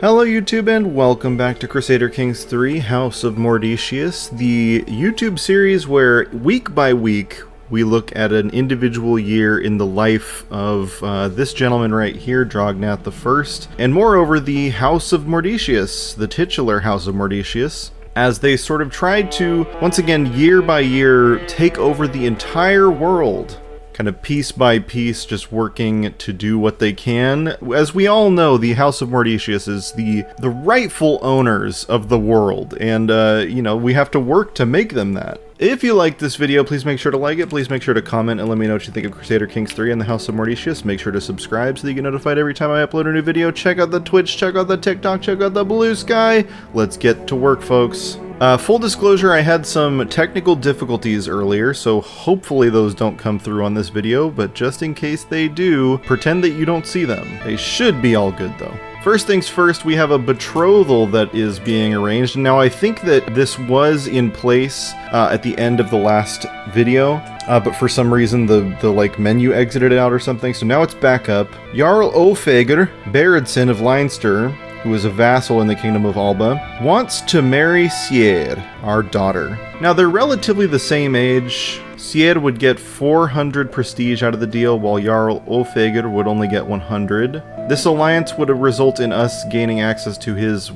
Hello YouTube and welcome back to Crusader Kings 3 House of Mordecius, the YouTube series where week by week we look at an individual year in the life of this gentleman right here, Drognath I, and moreover the House of Mordecius, the titular House of Mordecius, as they sort of tried to, once again, year by year, take over the entire world. Kind of piece by piece, just working to do what they can. As we all know, the House of Mordecius is the rightful owners of the world, and, you know, we have to work to make them that. If you like this video, please make sure to like it, please make sure to comment and let me know what you think of Crusader Kings 3 and the House of Mordecius. Make sure to subscribe so that you get notified every time I upload a new video. Check out the Twitch, check out the TikTok, check out the Blue Sky. Let's get to work, folks. Full disclosure, I had some technical difficulties earlier, so hopefully those don't come through on this video, but just in case they do, pretend that you don't see them. They should be all good though. First things first, we have a betrothal that is being arranged. Now, I think that this was in place at the end of the last video, but for some reason the like menu exited out or something, so now it's back up. Jarl Ofager Beredson of Leinster, who is a vassal in the Kingdom of Alba, wants to marry Sier, our daughter. Now, they're relatively the same age. Sier would get 400 prestige out of the deal, while Jarl Ofager would only get 100. This alliance would result in us gaining access to his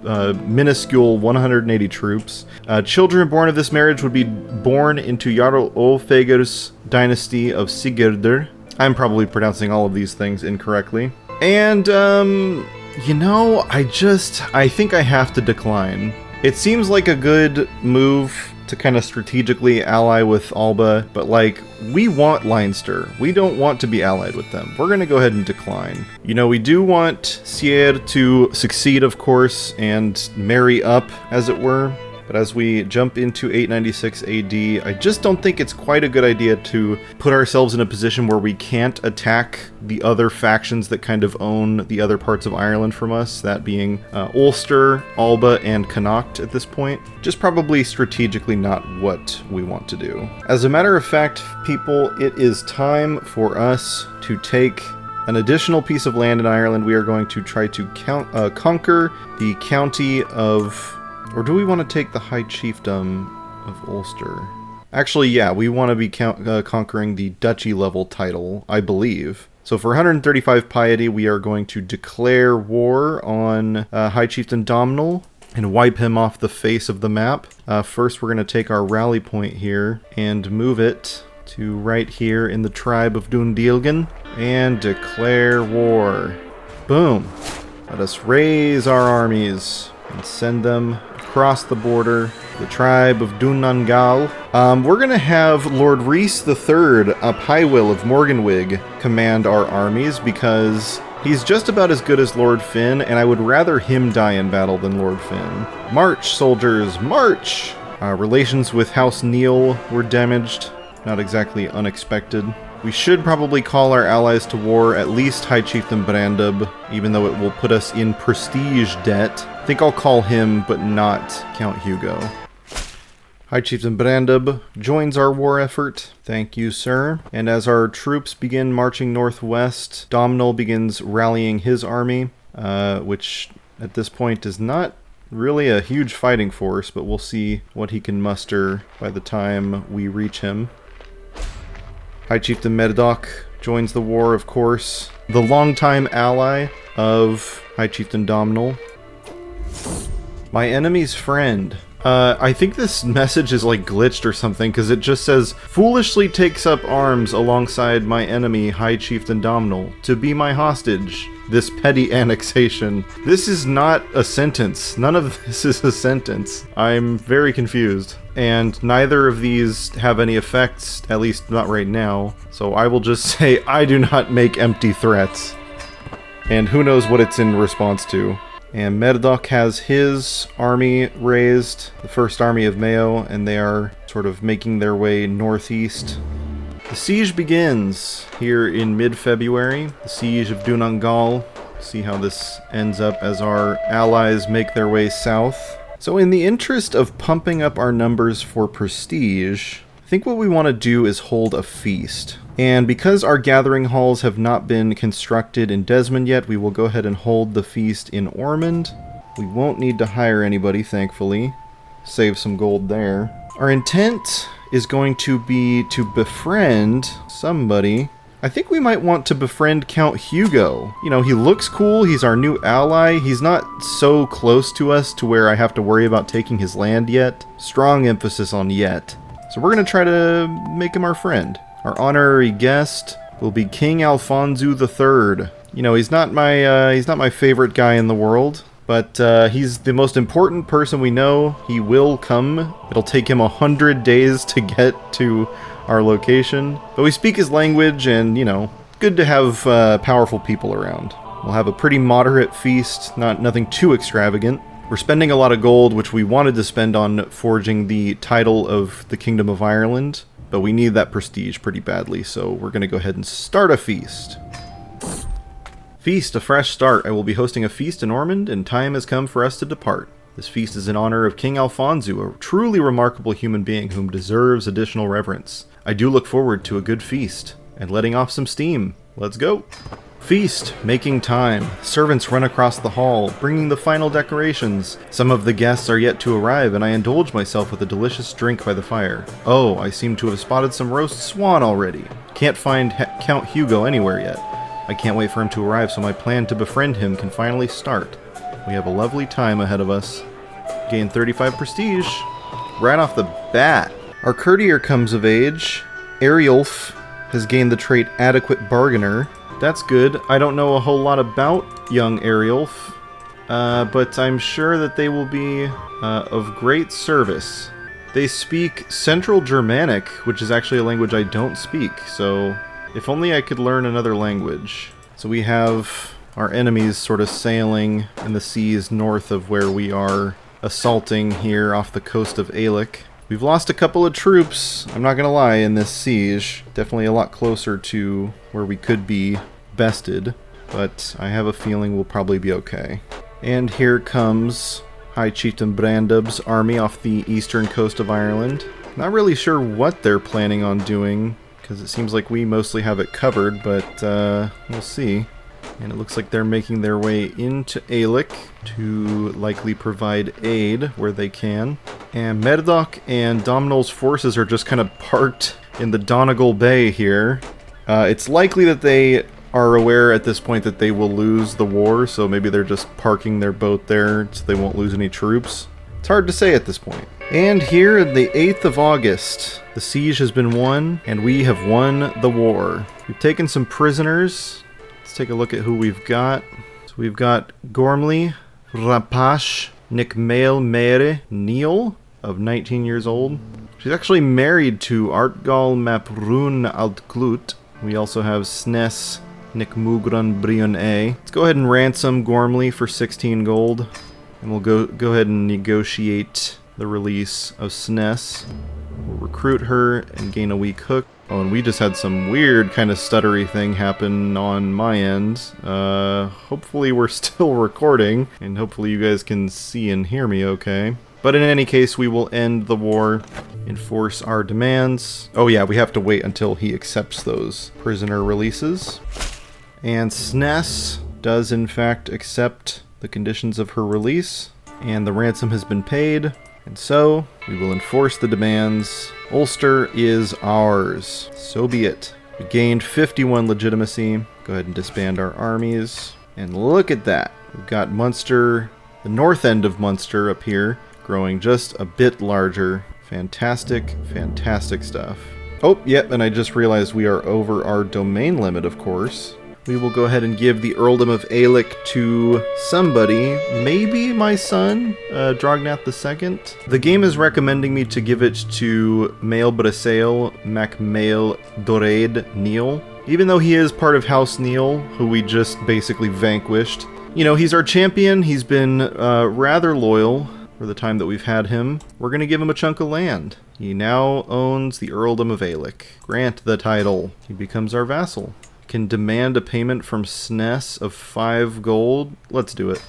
minuscule 180 troops. Children born of this marriage would be born into Jarl Ofager's dynasty of Sigurdur. I'm probably pronouncing all of these things incorrectly. And, you know, I think I have to decline. It seems like a good move to kind of strategically ally with Alba, but like, we want Leinster. We don't want to be allied with them. We're gonna go ahead and decline. You know, we do want Sier to succeed, of course, and marry up, as it were. But as we jump into 896 AD, I just don't think it's quite a good idea to put ourselves in a position where we can't attack the other factions that kind of own the other parts of Ireland from us, that being Ulster, Alba, and Connacht at this point. Just probably strategically not what we want to do. As a matter of fact, people, it is time for us to take an additional piece of land in Ireland. We are going to try to conquer the county of... Or do we want to take the High Chiefdom of Ulster? Actually, yeah, we want to be conquering the duchy level title, I believe. So for 135 piety, we are going to declare war on High Chieftain Domhnall and wipe him off the face of the map. First, we're going to take our rally point here and move it to right here in the tribe of Dundilgan and declare war. Boom. Let us raise our armies and send them across the border, the tribe of Dunangal. We're going to have Lord Rhys III, Up Highwill of Morganwig, command our armies because he's just about as good as Lord Finn, and I would rather him die in battle than Lord Finn. March, soldiers, march! Relations with House Neil were damaged, not exactly unexpected. We should probably call our allies to war, at least High Chieftain Brandub, even though it will put us in prestige debt. I think I'll call him, but not Count Hugo. High Chieftain Brandub joins our war effort. Thank you, sir. And as our troops begin marching northwest, Domhnall begins rallying his army, which at this point is not really a huge fighting force, but we'll see what he can muster by the time we reach him. High Chieftain Merdok joins the war, of course. The longtime ally of High Chieftain Domhnall. My enemy's friend. I think this message is like glitched or something, because it just says, foolishly takes up arms alongside my enemy, High Chieftain Domhnall, to be my hostage. This petty annexation. This is not a sentence. None of this is a sentence. I'm very confused. And neither of these have any effects, at least not right now. So I will just say, I do not make empty threats. And who knows what it's in response to. And Merdok has his army raised, the First Army of Mayo, and they are sort of making their way northeast. The siege begins here in mid-February, the siege of Dunangal. See how this ends up as our allies make their way south. So in the interest of pumping up our numbers for prestige, I think what we want to do is hold a feast. And because our gathering halls have not been constructed in Desmond yet, we will go ahead and hold the feast in Ormond. We won't need to hire anybody, thankfully. Save some gold there. Our intent is going to be to befriend somebody. I think we might want to befriend Count Hugo. You know, he looks cool, he's our new ally, he's not so close to us to where I have to worry about taking his land yet. Strong emphasis on yet. So we're going to try to make him our friend. Our honorary guest will be King Alfonso III. You know, he's not my favorite guy in the world, but he's the most important person we know. He will come. It'll take him 100 days to get to our location. But we speak his language, and, you know, good to have powerful people around. We'll have a pretty moderate feast, nothing too extravagant. We're spending a lot of gold, which we wanted to spend on forging the title of the Kingdom of Ireland, but we need that prestige pretty badly, so we're going to go ahead and start a feast. Feast, a fresh start. I will be hosting a feast in Ormond, and time has come for us to depart. This feast is in honor of King Alfonso, a truly remarkable human being whom deserves additional reverence. I do look forward to a good feast, and letting off some steam. Let's go! Feast, making time. Servants run across the hall, bringing the final decorations. Some of the guests are yet to arrive, and I indulge myself with a delicious drink by the fire. Oh, I seem to have spotted some roast swan already. Can't find Count Hugo anywhere yet. I can't wait for him to arrive, so my plan to befriend him can finally start. We have a lovely time ahead of us. Gain 35 prestige right off the bat. Our courtier comes of age. Ariulf has gained the trait Adequate Bargainer. That's good. I don't know a whole lot about young Ariulf, but I'm sure that they will be of great service. They speak Central Germanic, which is actually a language I don't speak, so if only I could learn another language. So we have our enemies sort of sailing in the seas north of where we are assaulting here off the coast of Aelic. We've lost a couple of troops, I'm not gonna lie, in this siege. Definitely a lot closer to where we could be bested, but I have a feeling we'll probably be okay. And here comes High Chieftain Brandub's army off the eastern coast of Ireland. Not really sure what they're planning on doing, because it seems like we mostly have it covered, but we'll see. And it looks like they're making their way into Aelic to likely provide aid where they can. And Murdoch and Domhnall's forces are just kind of parked in the Donegal Bay here. It's likely that they are aware at this point that they will lose the war, so maybe they're just parking their boat there so they won't lose any troops. It's hard to say at this point. And here, the 8th of August, the siege has been won, and we have won the war. We've taken some prisoners. Let's take a look at who we've got. So we've got Gormley Rapash Nicmail Mere Neil, of 19 years old. She's actually married to Artgal Maprun Altglut. We also have Snes Nicmugran Brion A. Let's go ahead and ransom Gormley for 16 gold. And we'll go ahead and negotiate the release of Snes. We'll recruit her and gain a weak hook. Oh, and we just had some weird kind of stuttery thing happen on my end. Hopefully we're still recording, and hopefully you guys can see and hear me okay. But in any case, we will end the war, enforce our demands. Oh yeah, we have to wait until he accepts those prisoner releases. And Snes does in fact accept the conditions of her release, and the ransom has been paid. And so, we will enforce the demands. Ulster is ours. So be it. We gained 51 legitimacy. Go ahead and disband our armies. And look at that. We've got Munster, the north end of Munster up here, growing just a bit larger. Fantastic, fantastic stuff. Oh, yep, and I just realized we are over our domain limit, of course. We will go ahead and give the Earldom of Aelic to somebody, maybe my son, Drognath II. The game is recommending me to give it to Mael Brasail Macmail Doraid Neil, even though he is part of House Neil, who we just basically vanquished. You know, he's our champion, he's been rather loyal for the time that we've had him. We're going to give him a chunk of land. He now owns the Earldom of Aelic. Grant the title. He becomes our vassal. Can demand a payment from Snes of 5 gold. Let's do it.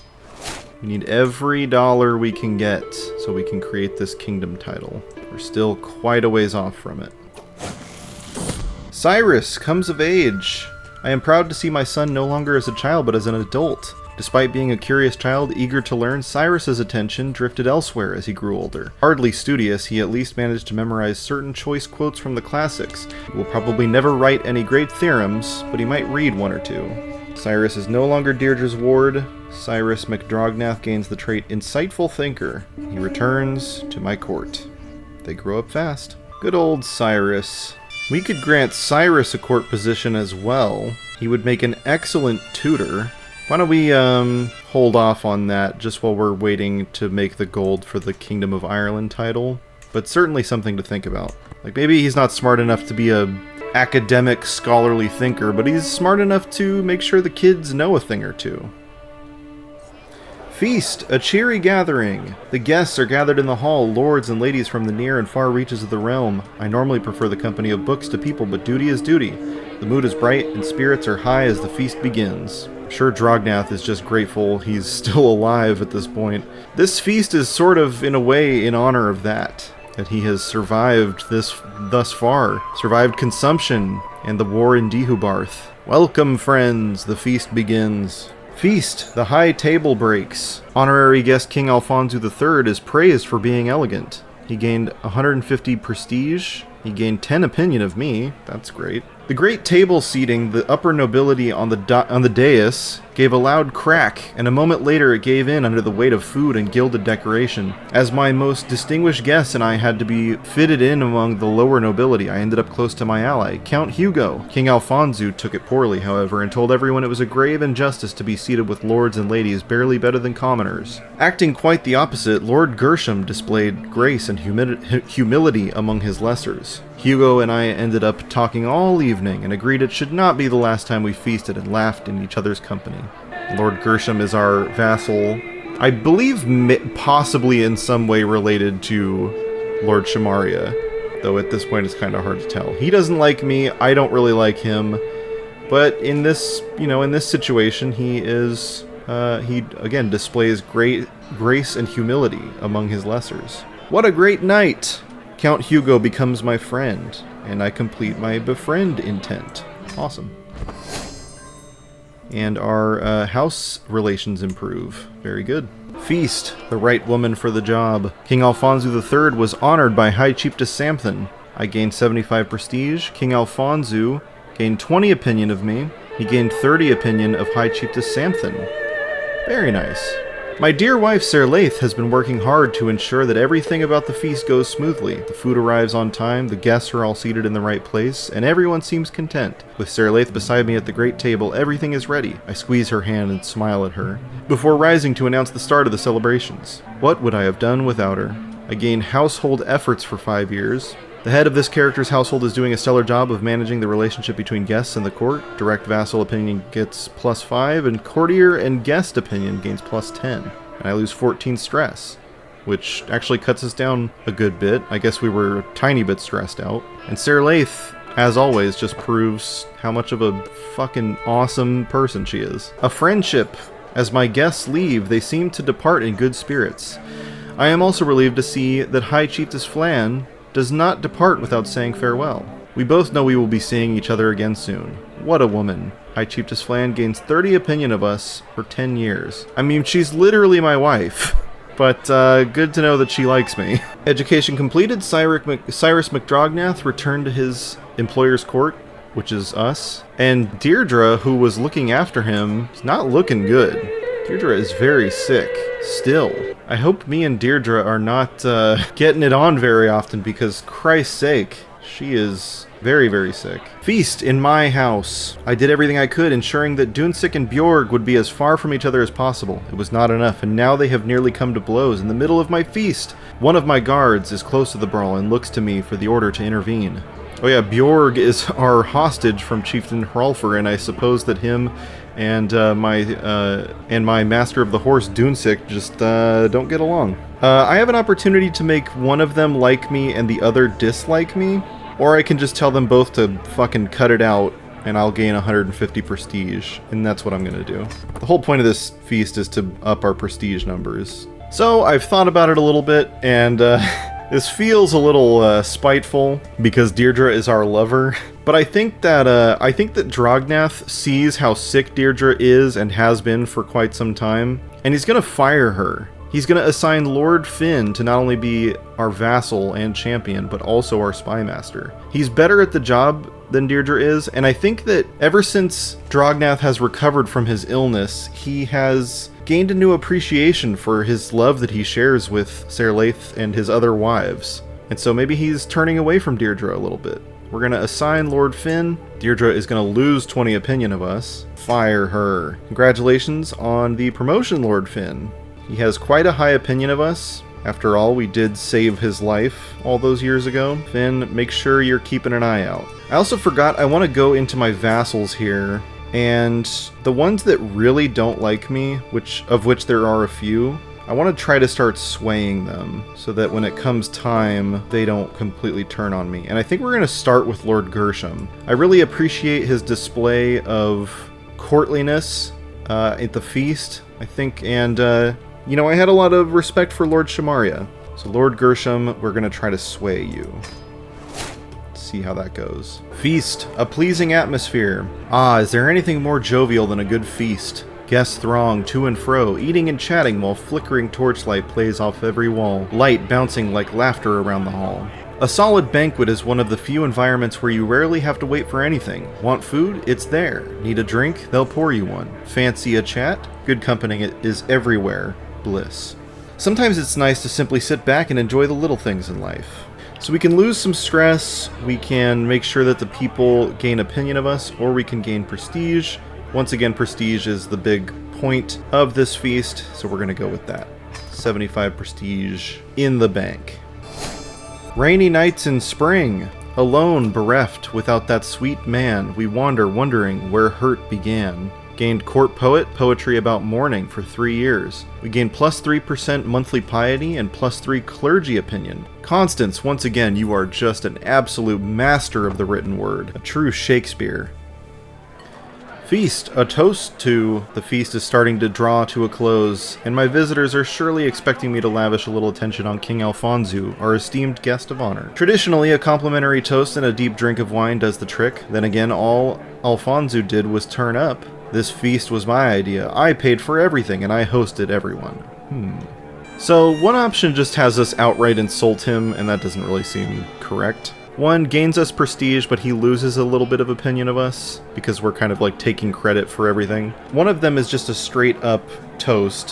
We need every dollar we can get so we can create this kingdom title. We're still quite a ways off from it. Cyrus comes of age. I am proud to see my son no longer as a child but as an adult. Despite being a curious child eager to learn, Cyrus's attention drifted elsewhere as he grew older. Hardly studious, he at least managed to memorize certain choice quotes from the classics. He will probably never write any great theorems, but he might read one or two. Cyrus is no longer Deirdre's ward. Cyrus McDrognath gains the trait Insightful Thinker. He returns to my court. They grow up fast. Good old Cyrus. We could grant Cyrus a court position as well. He would make an excellent tutor. Why don't we hold off on that just while we're waiting to make the gold for the Kingdom of Ireland title? But certainly something to think about. Like, maybe he's not smart enough to be a academic, scholarly thinker, but he's smart enough to make sure the kids know a thing or two. Feast, a cheery gathering. The guests are gathered in the hall, lords and ladies from the near and far reaches of the realm. I normally prefer the company of books to people, but duty is duty. The mood is bright and spirits are high as the feast begins. I'm sure Drognath is just grateful he's still alive at this point. This feast is sort of, in a way, in honor of that he has survived this thus far. Survived consumption and the war in Deheubarth. Welcome, friends, the feast begins. Feast, the high table breaks. Honorary guest King Alfonso III is praised for being elegant. He gained 150 prestige. He gained 10 opinion of me. That's great. The great table seating the upper nobility on the dais gave a loud crack, and a moment later it gave in under the weight of food and gilded decoration. As my most distinguished guest and I had to be fitted in among the lower nobility, I ended up close to my ally, Count Hugo. King Alfonso took it poorly, however, and told everyone it was a grave injustice to be seated with lords and ladies barely better than commoners. Acting quite the opposite, Lord Gershom displayed grace and humility among his lessers. Hugo and I ended up talking all evening and agreed it should not be the last time we feasted and laughed in each other's company. Lord Gershom is our vassal. I believe possibly in some way related to Lord Shamaria, though at this point it's kind of hard to tell. He doesn't like me, I don't really like him, but in this, in this situation, he is, he again displays great grace and humility among his lessers. What a great night! Count Hugo becomes my friend, and I complete my befriend intent. Awesome. And our house relations improve. Very good. Feast, the right woman for the job. King Alfonso III was honored by High Chiefess Samthon. I gained 75 prestige. King Alfonso gained 20 opinion of me. He gained 30 opinion of High Chiefess Samthon. Very nice. My dear wife Serlaith has been working hard to ensure that everything about the feast goes smoothly. The food arrives on time, the guests are all seated in the right place, and everyone seems content. With Serlaith beside me at the great table, everything is ready. I squeeze her hand and smile at her, before rising to announce the start of the celebrations. What would I have done without her? I gained household efforts for 5 years. The head of this character's household is doing a stellar job of managing the relationship between guests and the court. Direct vassal opinion gets +5, and courtier and guest opinion gains +10. And I lose 14 stress, which actually cuts us down a good bit. I guess we were a tiny bit stressed out. And Serlaith, as always, just proves how much of a fucking awesome person she is. A friendship. As my guests leave, they seem to depart in good spirits. I am also relieved to see that High Chiefess Flan does not depart without saying farewell. We both know we will be seeing each other again soon. What a woman. High Chiefess Flan gains 30 opinion of us for 10 years. I mean, she's literally my wife. But good to know that she likes me. Education completed, Cyrus McDrognath returned to his employer's court, which is us. And Deirdre, who was looking after him, is not looking good. Deirdre is very sick, still. I hope me and Deirdre are not getting it on very often, because Christ's sake, she is very, very sick. Feast in my house. I did everything I could, ensuring that Dunsik and Bjorg would be as far from each other as possible. It was not enough, and now they have nearly come to blows in the middle of my feast. One of my guards is close to the brawl and looks to me for the order to intervene. Oh yeah, Bjorg is our hostage from Chieftain Hrolfr, and I suppose that him and my master of the horse, Dunsik, just don't get along. I have an opportunity to make one of them like me and the other dislike me, or I can just tell them both to fucking cut it out, and I'll gain 150 prestige, and that's what I'm gonna do. The whole point of this feast is to up our prestige numbers. So I've thought about it a little bit, and This feels a little spiteful because Deirdre is our lover, but I think that Drognath sees how sick Deirdre is and has been for quite some time, and he's gonna fire her. He's gonna assign Lord Finn to not only be our vassal and champion, but also our spy master. He's better at the job than Deirdre is, and I think that ever since Drognath has recovered from his illness, he has gained a new appreciation for his love that he shares with Serlaith and his other wives. And so maybe he's turning away from Deirdre a little bit. We're gonna assign Lord Finn. Deirdre is gonna lose 20 opinion of us. Fire her. Congratulations on the promotion, Lord Finn. He has quite a high opinion of us. After all, we did save his life all those years ago. Finn, make sure you're keeping an eye out. I also forgot I want to go into my vassals here, and the ones that really don't like me, of which there are a few, I want to try to start swaying them so that when it comes time, they don't completely turn on me. And I think we're going to start with Lord Gershom. I really appreciate his display of courtliness at the feast, I think, and you know, I had a lot of respect for Lord Shamaria. So Lord Gershom, we're going to try to sway you. Let's see how that goes. Feast, a pleasing atmosphere. Ah, is there anything more jovial than a good feast? Guests throng to and fro, eating and chatting while flickering torchlight plays off every wall, light bouncing like laughter around the hall. A solid banquet is one of the few environments where you rarely have to wait for anything. Want food? It's there. Need a drink? They'll pour you one. Fancy a chat? Good company is everywhere. Bliss. Sometimes it's nice to simply sit back and enjoy the little things in life. So we can lose some stress, we can make sure that the people gain opinion of us, or we can gain prestige. Once again, prestige is the big point of this feast, so we're going to go with that. 75 prestige in the bank. Rainy nights in spring. Alone, bereft, without that sweet man, we wander wondering where hurt began. Gained court poet, poetry about mourning for 3 years. We gained plus 3% monthly piety and plus 3 clergy opinion. Constance, once again, you are just an absolute master of the written word. A true Shakespeare. Feast, a toast to. The feast is starting to draw to a close, and my visitors are surely expecting me to lavish a little attention on King Alfonso, our esteemed guest of honor. Traditionally, a complimentary toast and a deep drink of wine does the trick. Then again, all Alfonso did was turn up. This feast was my idea. I paid for everything, and I hosted everyone. So, one option just has us outright insult him, and that doesn't really seem correct. One gains us prestige, but he loses a little bit of opinion of us, because we're kind of like taking credit for everything. One of them is just a straight up toast,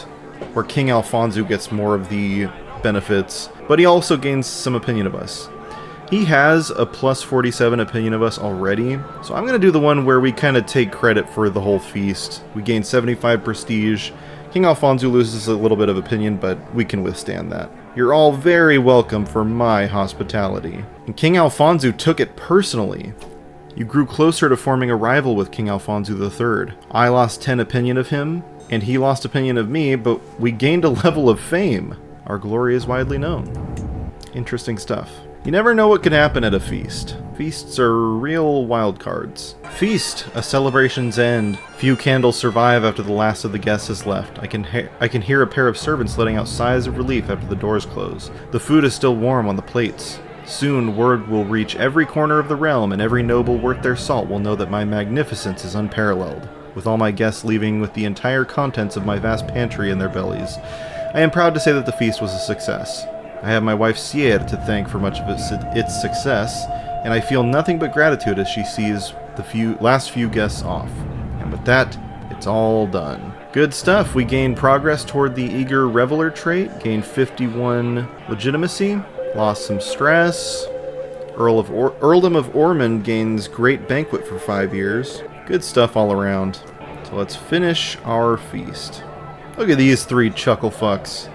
where King Alfonso gets more of the benefits, but he also gains some opinion of us. He has a plus 47 opinion of us already, so I'm going to do the one where we kind of take credit for the whole feast. We gain 75 prestige. King Alfonso loses a little bit of opinion, but we can withstand that. You're all very welcome for my hospitality. And King Alfonso took it personally. You grew closer to forming a rival with King Alfonso III. I lost 10 opinion of him, and he lost opinion of me, but we gained a level of fame. Our glory is widely known. Interesting stuff. You never know what could happen at a feast. Feasts are real wild cards. Feast, a celebration's end. Few candles survive after the last of the guests has left. I can hear a pair of servants letting out sighs of relief after the doors close. The food is still warm on the plates. Soon word will reach every corner of the realm, and every noble worth their salt will know that my magnificence is unparalleled. With all my guests leaving with the entire contents of my vast pantry in their bellies, I am proud to say that the feast was a success. I have my wife Sierra to thank for much of its success, and I feel nothing but gratitude as she sees the last few guests off. And with that, it's all done. Good stuff. We gained progress toward the eager reveler trait, gained 51 legitimacy, lost some stress. Earldom of Ormond gains great banquet for 5 years. Good stuff all around. So let's finish our feast. Look at these 3 chuckle fucks.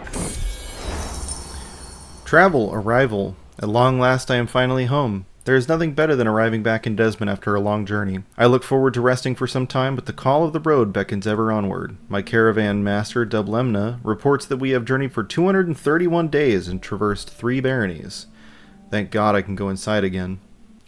Travel, arrival. At long last I am finally home. There is nothing better than arriving back in Desmond after a long journey. I look forward to resting for some time, but the call of the road beckons ever onward. My caravan master, Dublemna, reports that we have journeyed for 231 days and traversed 3 baronies. Thank God I can go inside again.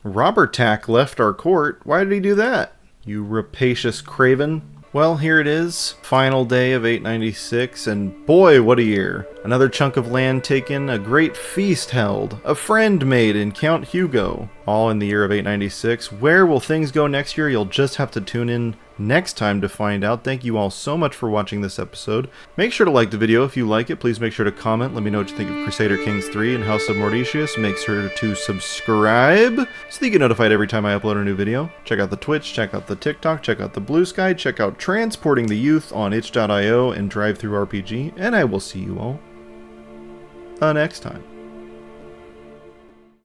Robert Tack left our court. Why did he do that? You rapacious craven. Well, here it is, final day of 896, and boy, what a year. Another chunk of land taken, a great feast held, a friend made in Count Hugo, all in the year of 896. Where will things go next year? You'll just have to tune in next time to find out. Thank you all so much for watching this episode. Make sure to like the video if you like it. Please make sure to comment. Let me know what you think of Crusader Kings 3 and House of Mordecius. Make sure to subscribe so that you get notified every time I upload a new video. Check out the Twitch, check out the TikTok, check out the Blue Sky, check out Transporting the Youth on itch.io and Drive Through RPG, and I will see you all next time.